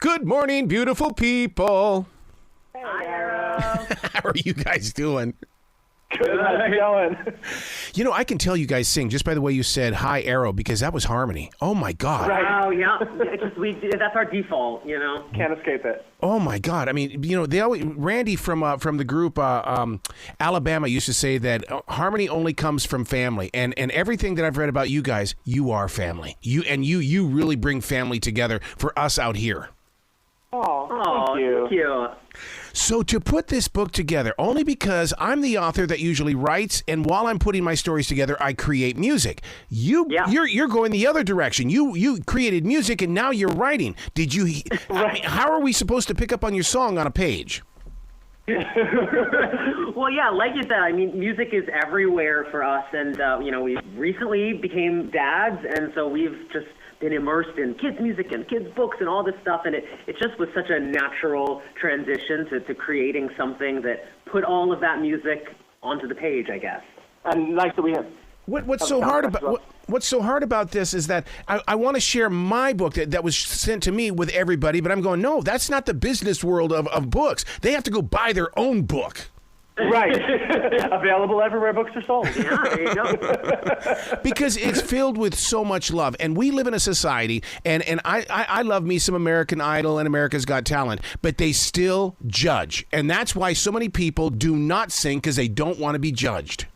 Good morning, beautiful people. Hi, Arrow. How are you guys doing? Good. How's it going? You know, I can tell you guys sing just by the way you said "Hi, Arrow" because that was harmony. Oh my God! Right. Oh yeah, that's our default, you know. Can't escape it. Oh my God! I mean, you know, Randy from the group Alabama used to say that harmony only comes from family, and everything that I've read about you guys, you are family. You really bring family together for us out here. Oh, thank you. Thank you. So to put this book together, only because I'm the author that usually writes, and while I'm putting my stories together, I create music. You're going the other direction. You created music, and now you're writing. Did you? I mean, how are we supposed to pick up on your song on a page? Well, yeah, like you said, I mean, music is everywhere for us, and you know, we recently became dads, and so we've just been immersed in kids' music and kids' books and all this stuff, and it just was such a natural transition to creating something that put all of that music onto the page, I guess. And nice that we have. What's so hard about this is that I want to share my book that was sent to me with everybody, but I'm going, no, that's not the business world of books. They have to go buy their own book. Right. Available everywhere books are sold. Yeah, there you go. Because it's filled with so much love. And we live in a society, and I love me some American Idol and America's Got Talent, but they still judge. And that's why so many people do not sing because they don't want to be judged.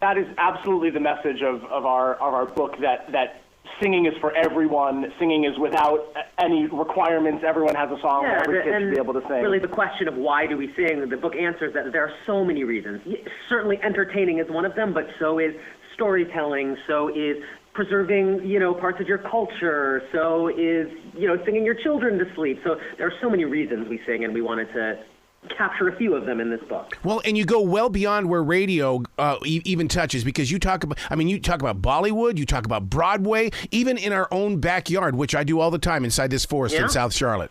That is absolutely the message of our book, that singing is for everyone. Singing is without any requirements. Everyone has a song. Yeah, Every kid should be able to sing. Really, the question of why do we sing, the book answers that there are so many reasons. Certainly entertaining is one of them, but so is storytelling, so is preserving, you know, parts of your culture, so is, you know, singing your children to sleep. So there are so many reasons we sing, and we wanted to capture a few of them in this book. Well, and you go well beyond where radio even touches, because you talk about Bollywood, you talk about Broadway, even in our own backyard, which I do all the time inside this forest in South Charlotte.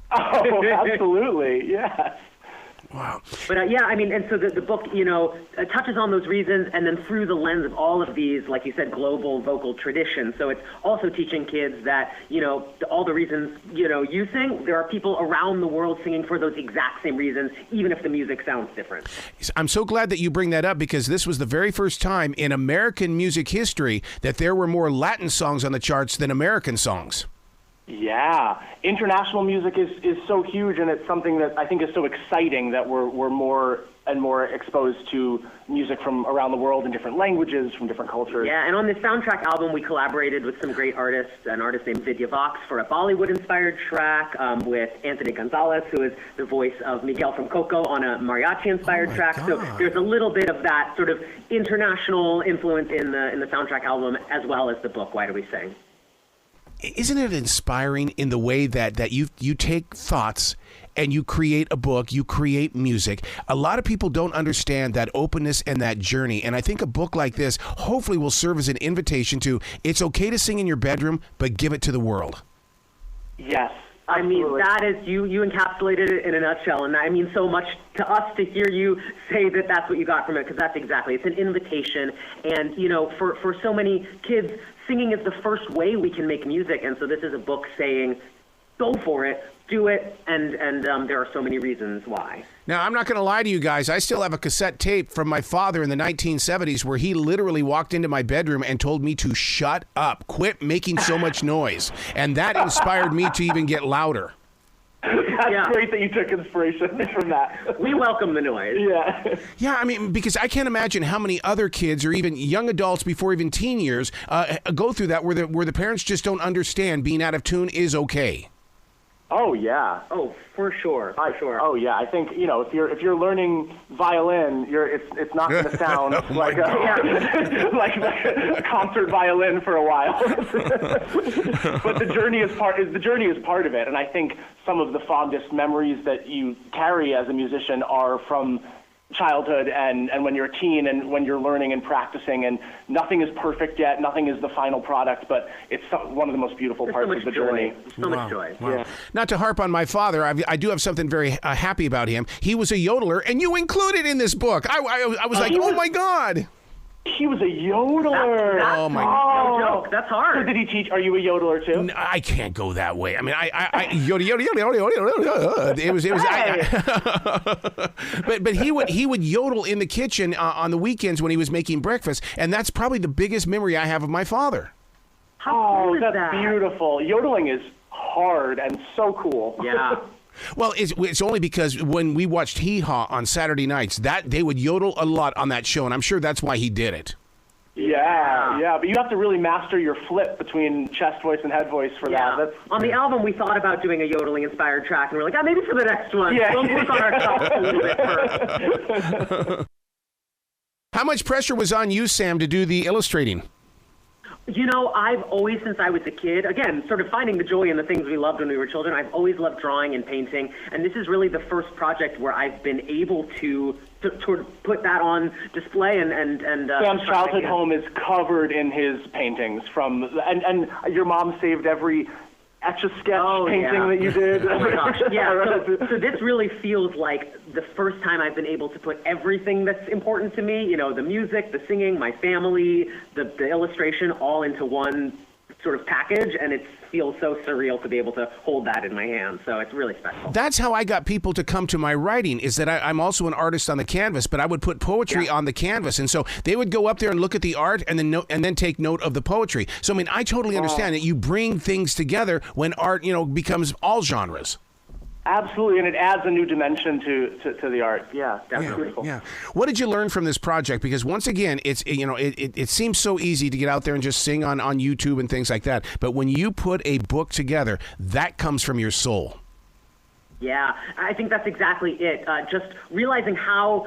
Oh, absolutely, yes. Wow. But yeah, I mean, and so the book, you know, touches on those reasons, and then through the lens of all of these, like you said, global vocal traditions. So it's also teaching kids that, you know, all the reasons, you know, you sing, there are people around the world singing for those exact same reasons, even if the music sounds different. I'm so glad that you bring that up, because this was the very first time in American music history that there were more Latin songs on the charts than American songs. Yeah, international music is so huge, and it's something that I think is so exciting that we're more and more exposed to music from around the world in different languages, from different cultures. Yeah, and on this soundtrack album, we collaborated with some great artists, an artist named Vidya Vox for a Bollywood-inspired track, with Anthony Gonzalez, who is the voice of Miguel from Coco, on a mariachi-inspired track. God. So there's a little bit of that sort of international influence in the soundtrack album, as well as the book, Why Do We Sing? Isn't it inspiring in the way that you take thoughts and you create a book, you create music? A lot of people don't understand that openness and that journey. And I think a book like this hopefully will serve as an invitation to, it's okay to sing in your bedroom, but give it to the world. Yes. I mean, Absolutely. that is, you encapsulated it in a nutshell, and I mean so much to us to hear you say that that's what you got from it, because that's exactly, it's an invitation, and, you know, for so many kids, singing is the first way we can make music, and so this is a book saying, go for it, do it, and there are so many reasons why. Now, I'm not going to lie to you guys. I still have a cassette tape from my father in the 1970s where he literally walked into my bedroom and told me to shut up, quit making so much noise. And that inspired me to even get louder. That's great that you took inspiration from that. We welcome the noise. Yeah. Yeah, I mean, because I can't imagine how many other kids or even young adults before even teen years go through that where the parents just don't understand being out of tune is okay. Oh yeah. Oh, for sure. Oh yeah. I think, you know, if you're learning violin, it's not going to sound like a concert violin for a while. But the journey is part of it, and I think some of the fondest memories that you carry as a musician are from childhood and when you're a teen and when you're learning and practicing, and nothing is perfect yet, nothing is the final product, but it's one of the most beautiful parts of the journey. So much joy. Wow. Yeah. Not to harp on my father, I do have something very happy about him. He was a yodeler, and you included in this book. I was like, oh my God. He was a yodeler. Oh, my No joke. That's hard. So did he teach? Are you a yodeler too? I can't go that way. I mean, it was. But he would yodel in the kitchen on the weekends when he was making breakfast, and that's probably the biggest memory I have of my father. How cool is that's that? beautiful. Yodeling is hard and so cool. Yeah. Well, it's only because when we watched Hee Haw on Saturday nights, that they would yodel a lot on that show, and I'm sure that's why he did it. Yeah, but you have to really master your flip between chest voice and head voice for that. That's, on the album, we thought about doing a yodeling-inspired track, and we're like, maybe for the next one. Yeah. We'll work on ourselves a little bit first. How much pressure was on you, Sam, to do the illustrating? You know, I've always, since I was a kid, again, sort of finding the joy in the things we loved when we were children, I've always loved drawing and painting, and this is really the first project where I've been able to put that on display and Sam's childhood home is covered in his paintings and your mom saved every Etch-a-Sketch painting that you did. Oh my gosh. Yeah, so this really feels like the first time I've been able to put everything that's important to me, you know, the music, the singing, my family, the illustration, all into one sort of package, and it feels so surreal to be able to hold that in my hand. So it's really special. That's how I got people to come to my writing, is that I'm also an artist on the canvas, but I would put poetry on the canvas. And so they would go up there and look at the art and then take note of the poetry. So, I mean, I totally understand that you bring things together when art, becomes all genres. Absolutely, and it adds a new dimension to the art. Yeah, definitely. Yeah. What did you learn from this project? Because once again, it seems so easy to get out there and just sing on YouTube and things like that. But when you put a book together, that comes from your soul. Yeah, I think that's exactly it. Just realizing how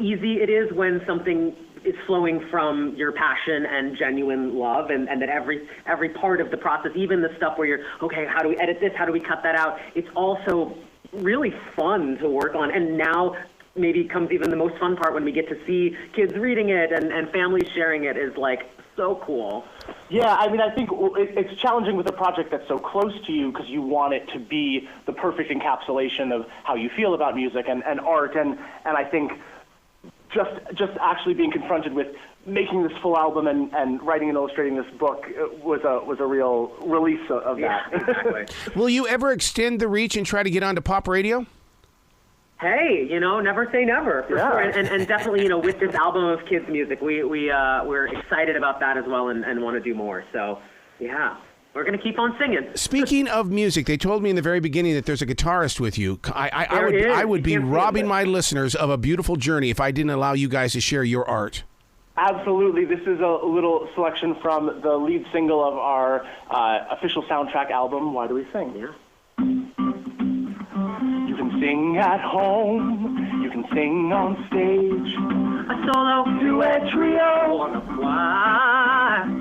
easy it is when something is flowing from your passion and genuine love, and that every part of the process, even the stuff where you're, okay, how do we edit this? How do we cut that out? It's also really fun to work on. And now maybe comes even the most fun part when we get to see kids reading it and families sharing it is like so cool. Yeah, I mean, I think it's challenging with a project that's so close to you because you want it to be the perfect encapsulation of how you feel about music and art. And I think just actually being confronted with making this full album and writing and illustrating this book was a real release of that. Yeah, exactly. Will you ever extend the reach and try to get onto pop radio? Hey, never say never, for sure. And definitely, with this album of kids' music, we're excited about that as well and want to do more. So, yeah. We're going to keep on singing. Speaking of music, they told me in the very beginning that there's a guitarist with you. I would be robbing my listeners of a beautiful journey if I didn't allow you guys to share your art. Absolutely. This is a little selection from the lead single of our official soundtrack album, Why Do We Sing? Yeah. You can sing at home. You can sing on stage. A solo, Duet, trio. on the fly. You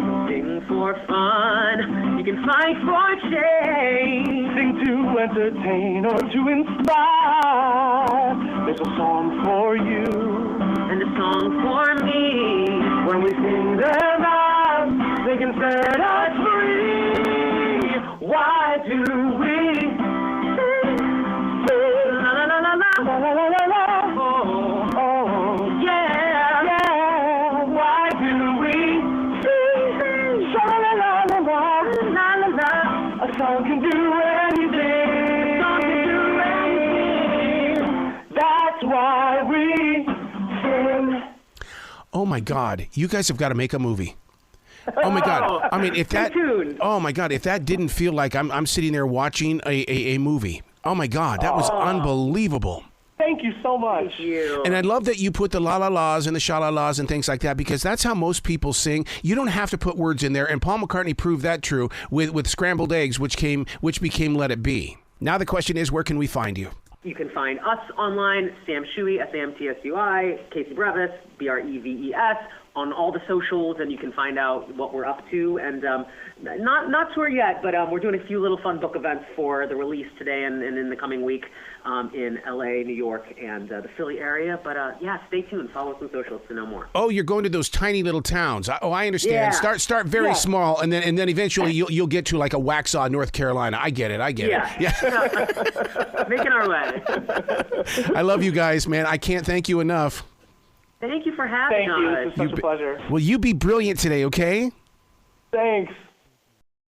can sing for fun. You can fight for change. Sing to entertain or to inspire. There's a song for you And a song for me. When we sing them out, they can set us free. Why do we sing? La la la la la. La la la la la. Oh, Oh, yeah. yeah. Why do we sing? Sha la la la la La la la. A song can do anything. A song can do anything. That's why we sing. Oh my God, you guys have got to make a movie. Oh my God! I mean, if that, Stay tuned. oh my God, if that didn't feel like I'm sitting there watching a movie. Oh my God, that was unbelievable. Thank you so much. Thank you. And I love that you put the la la la's and the sha la la's and things like that, because that's how most people sing. You don't have to put words in there, and Paul McCartney proved that true with Scrambled Eggs, which became Let It Be. Now the question is, where can we find you? You can find us online, Sam Tsui, SAMTSUI, Casey Breves, BREVES, on all the socials, and you can find out what we're up to. And not sure yet, but we're doing a few little fun book events for the release today and in the coming week in LA, New York, and the Philly area. But yeah, stay tuned. Follow us on socials to know more. Oh, you're going to those tiny little towns. I understand. Yeah. Start very small, and then eventually you'll get to like a Waxhaw, North Carolina. I get it. Yeah. Making our way. I love you guys, man. I can't thank you enough. Thank you for having Thank us. you. This is such a pleasure. Well, you be brilliant today, okay? Thanks.